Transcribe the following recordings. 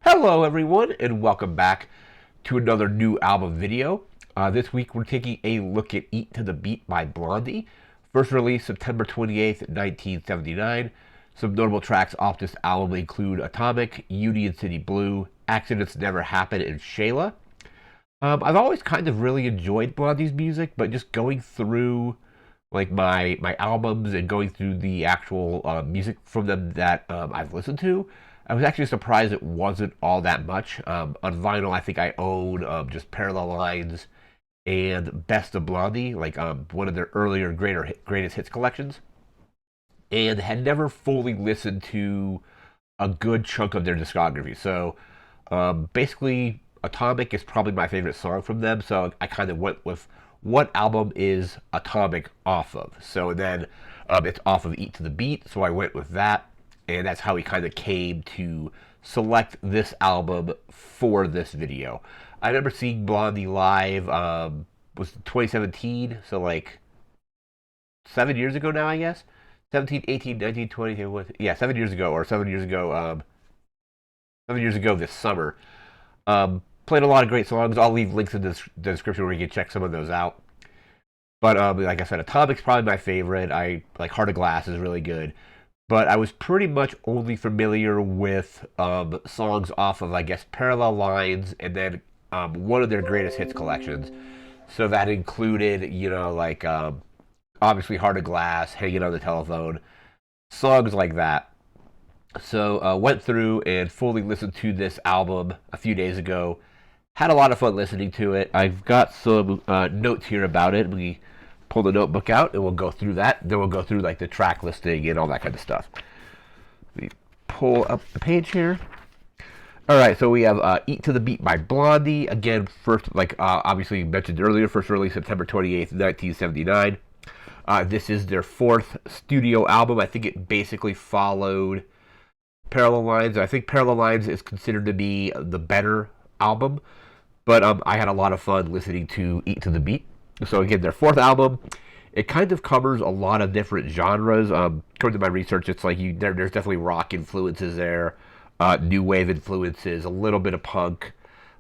Hello everyone and welcome back to another new album video. This week we're taking a look at Eat to the Beat by Blondie. First released September 28th, 1979. Some notable tracks off this album include Atomic, Union City Blue, Accidents Never Happen, and Shayla. I've always kind of really enjoyed Blondie's music, but just going through like my albums and going through the actual music from them that I've listened to, I was actually surprised it wasn't all that much. On vinyl, I think I own just Parallel Lines and Best of Blondie, like one of their earlier greatest hits collections, and had never fully listened to a good chunk of their discography. So basically, Atomic is probably my favorite song from them. So I kind of went with what album is Atomic off of. So then it's off of Eat to the Beat. So I went with that. And that's how we kind of came to select this album for this video. I remember seeing Blondie live, was 2017, so like 7 years ago now, I guess. 17, 18, 19, 20, yeah, 7 years ago, or 7 years ago, 7 years ago this summer. Played a lot of great songs. I'll leave links in the description where you can check some of those out. But like I said, Atomic's probably my favorite. I like Heart of Glass is really good. But I was pretty much only familiar with songs off of, I guess, Parallel Lines and then one of their greatest hits collections. So that included, like obviously Heart of Glass, Hanging on the Telephone, songs like that. So went through and fully listened to this album a few days ago. Had a lot of fun listening to it. I've got some notes here about it. We pull the notebook out and we'll go through that. Then we'll go through like the track listing and all that kind of stuff. Let me pull up the page here. All right, so we have Eat to the Beat by Blondie. Again, first, like obviously mentioned earlier, first release September 28th, 1979. This is their fourth studio album. I think it basically followed Parallel Lines. I think Parallel Lines is considered to be the better album, but I had a lot of fun listening to Eat to the Beat. So again, their fourth album, it kind of covers a lot of different genres. According to my research, it's like there's definitely rock influences there, new wave influences, a little bit of punk,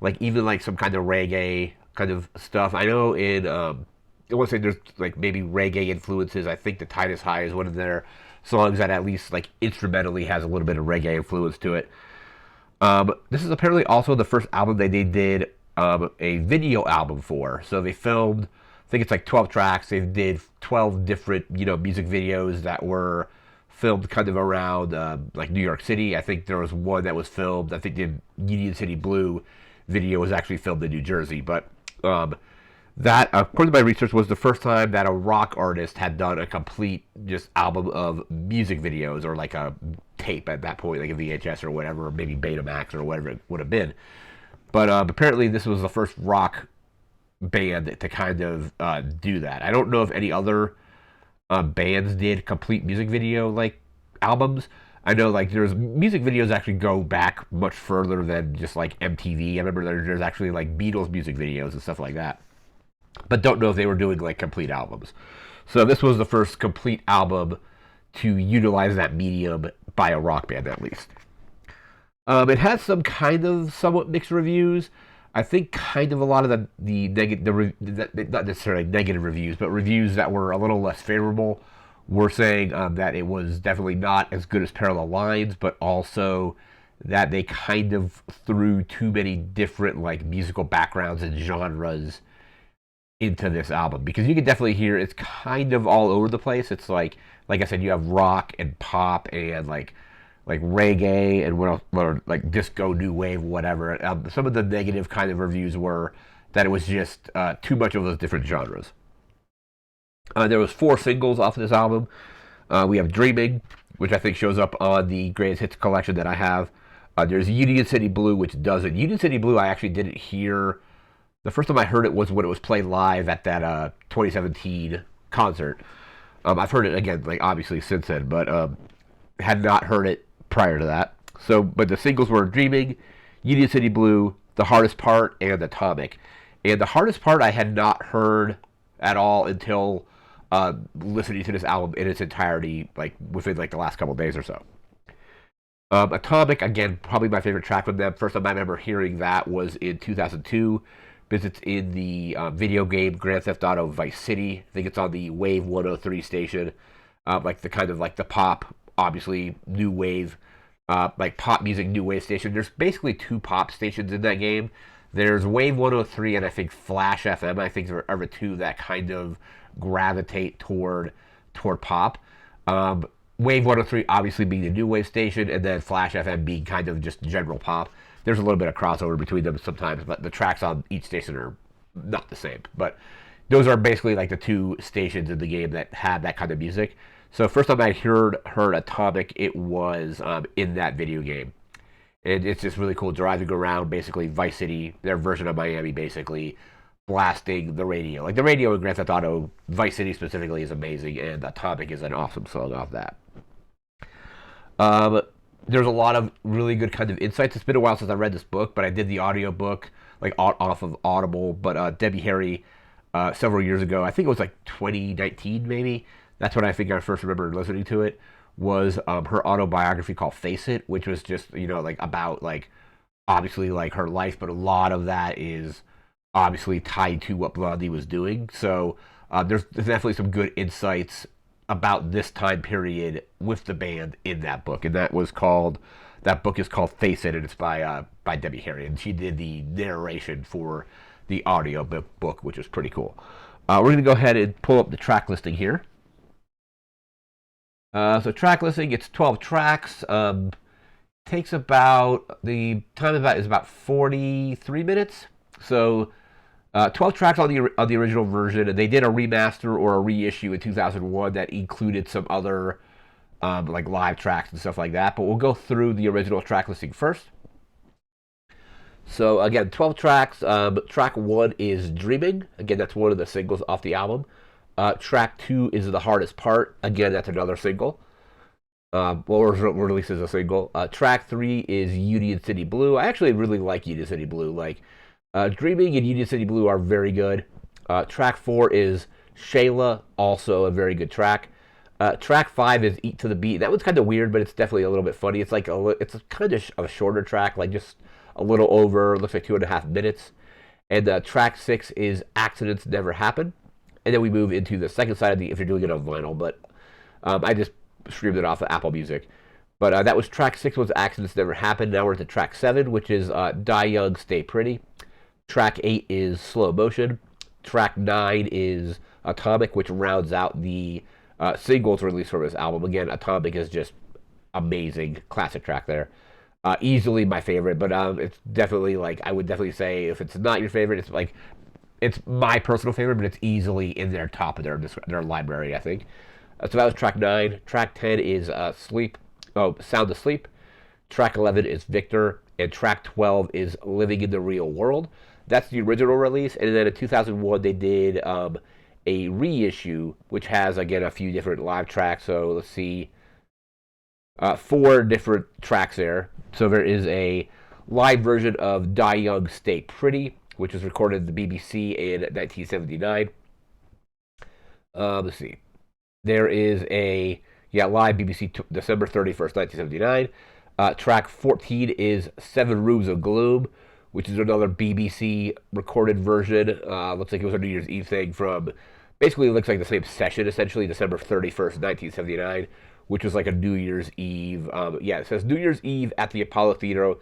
like even like some kind of reggae kind of stuff. I know I want to say there's like maybe reggae influences. I think the Tide is High is one of their songs that at least like instrumentally has a little bit of reggae influence to it. This is apparently also the first album that they did a video album for. So they filmed, I think it's like 12 tracks. They did 12 different, music videos that were filmed kind of around like New York City. I think there was one that was filmed. I think the Union City Blue video was actually filmed in New Jersey. But that, according to my research, was the first time that a rock artist had done a complete just album of music videos, or like a tape at that point, like a VHS or whatever, or maybe Betamax or whatever it would have been. But apparently, this was the first rock band to kind of do that. I don't know if any other bands did complete music video like albums. I know like there's music videos actually go back much further than just like MTV. I remember there's actually like Beatles music videos and stuff like that. But don't know if they were doing like complete albums. So this was the first complete album to utilize that medium by a rock band, at least. It has some kind of somewhat mixed reviews. I think kind of a lot of the negative, not necessarily negative reviews, but reviews that were a little less favorable were saying that it was definitely not as good as Parallel Lines, but also that they kind of threw too many different like musical backgrounds and genres into this album, because you can definitely hear it's kind of all over the place. It's like I said, you have rock and pop and like reggae and what else, or like disco, new wave, whatever. Some of the negative kind of reviews were that it was just too much of those different genres. There was 4 singles off of this album. We have Dreaming, which I think shows up on the greatest hits collection that I have. There's Union City Blue, which doesn't. Union City Blue, I actually didn't hear. The first time I heard it was when it was played live at that 2017 concert. I've heard it again, like obviously since then, but had not heard it prior to that. So, but the singles were Dreaming, Union City Blue, The Hardest Part, and Atomic. And The Hardest Part I had not heard at all until listening to this album in its entirety, like within like the last couple of days or so. Atomic, again, probably my favorite track from them. First time I remember hearing that was in 2002, because it's in the video game Grand Theft Auto Vice City. I think it's on the Wave 103 station, like the kind of like the pop, obviously new wave, like pop music new wave station. There's basically two pop stations in that game. There's Wave 103 and I think Flash FM. I think are the two that kind of gravitate toward pop. Wave 103 obviously being the new wave station, and then Flash FM being kind of just general pop. There's a little bit of crossover between them sometimes, but the tracks on each station are not the same. But those are basically like the two stations in the game that had that kind of music. So first time I heard Atomic, it was in that video game. And it's just really cool driving around, basically Vice City, their version of Miami, basically blasting the radio. Like the radio in Grand Theft Auto Vice City specifically is amazing, and Atomic is an awesome song off that. There's a lot of really good kind of insights. It's been a while since I read this book, but I did the audio book like off of Audible. But Debbie Harry, several years ago, I think it was like 2019 maybe. That's when I think I first remember listening to it. Was her autobiography called Face It, which was just like about like obviously like her life, but a lot of that is obviously tied to what Blondie was doing. So there's definitely some good insights about this time period with the band in that book, and that book is called Face It, and it's by Debbie Harry, and she did the narration for the audio book, which is pretty cool. We're gonna go ahead and pull up the track listing here. So track listing, it's 12 tracks. Takes about the time of that is about 43 minutes. So 12 tracks on the original version, and they did a remaster or a reissue in 2001 that included some other like live tracks and stuff like that. But we'll go through the original track listing first. So again, 12 tracks. Track 1 is Dreaming. Again, that's one of the singles off the album. Track 2 is The Hardest Part. Again, that's another single. Released as a single. Track 3 is Union City Blue. I actually really like Union City Blue. Like, Dreaming and Union City Blue are very good. Track 4 is Shayla, also a very good track. Track 5 is Eat to the Beat. That one's kind of weird, but it's definitely a little bit funny. It's like it's kind of a shorter track, like just a little over, looks like 2.5 minutes. And track 6 is Accidents Never Happen. And then we move into the second side of if you're doing it on vinyl, but I just streamed it off of Apple Music. But that was track 6 was Accidents Never Happen. Now we're at track 7, which is Die Young, Stay Pretty. Track 8 is Slow Motion. Track 9 is Atomic, which rounds out the singles released from this album. Again, Atomic is just amazing, classic track there. Easily my favorite, but it's definitely like I would definitely say if it's not your favorite, it's like it's my personal favorite, but it's easily in their top of their library, I think. So that was track 9. Track 10 is Sound Asleep. Track 11 is Victor, and track 12 is Living in the Real World. That's the original release, and then in 2001 they did a reissue, which has again a few different live tracks. So let's see, 4 different tracks there. So there is a live version of Die Young, Stay Pretty, which was recorded at the BBC in 1979. Let's see. There is a live BBC December 31st, 1979. Track 14 is 7 Rooms of Gloom, which is another BBC recorded version. Looks like it was a New Year's Eve thing from, basically it looks like the same session, essentially, December 31st, 1979, which was like a New Year's Eve. It says New Year's Eve at the Apollo Theatre,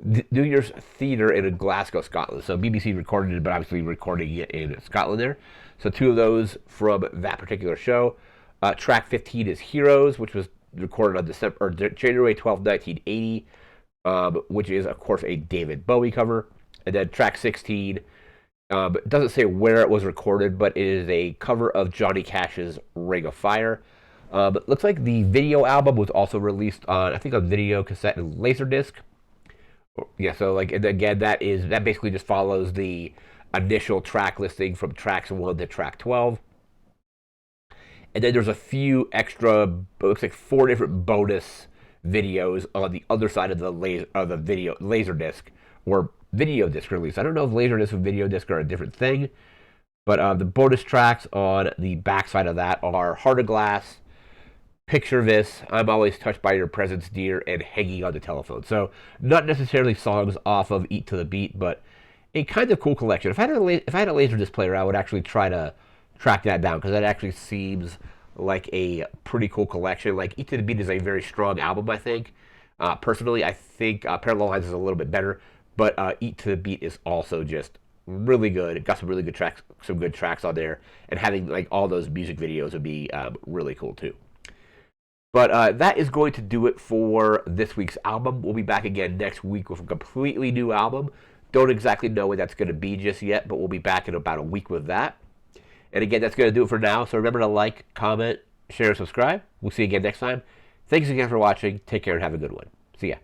New Year's Theatre in Glasgow, Scotland. So BBC recorded it, but obviously recording it in Scotland there. So 2 of those from that particular show. Track 15 is Heroes, which was recorded on January 12, 1980, which is, of course, a David Bowie cover. And then track 16, it doesn't say where it was recorded, but it is a cover of Johnny Cash's Ring of Fire. Looks like the video album was also released on, I think, a video cassette and Laserdisc. Yeah, so like, and again, that basically just follows the initial track listing from tracks 1 to track 12. And then there's a few extra, it looks like 4 different bonus videos on the other side of the Laserdisc or video disc release. I don't know if Laserdisc and video disc are a different thing, but the bonus tracks on the back side of that are Heart of Glass, Picture this, I'm always touched by your presence, dear, and hanging on the telephone. So, not necessarily songs off of Eat to the Beat, but a kind of cool collection. If I had a Laserdisc player, I would actually try to track that down because that actually seems like a pretty cool collection. Like Eat to the Beat is a very strong album, I think. Personally, I think Parallel Lines is a little bit better, but Eat to the Beat is also just really good. It got some really good tracks, some good tracks on there, and having like all those music videos would be really cool too. But that is going to do it for this week's album. We'll be back again next week with a completely new album. Don't exactly know what that's going to be just yet, but we'll be back in about a week with that. And again, that's going to do it for now. So remember to like, comment, share, and subscribe. We'll see you again next time. Thanks again for watching. Take care and have a good one. See ya.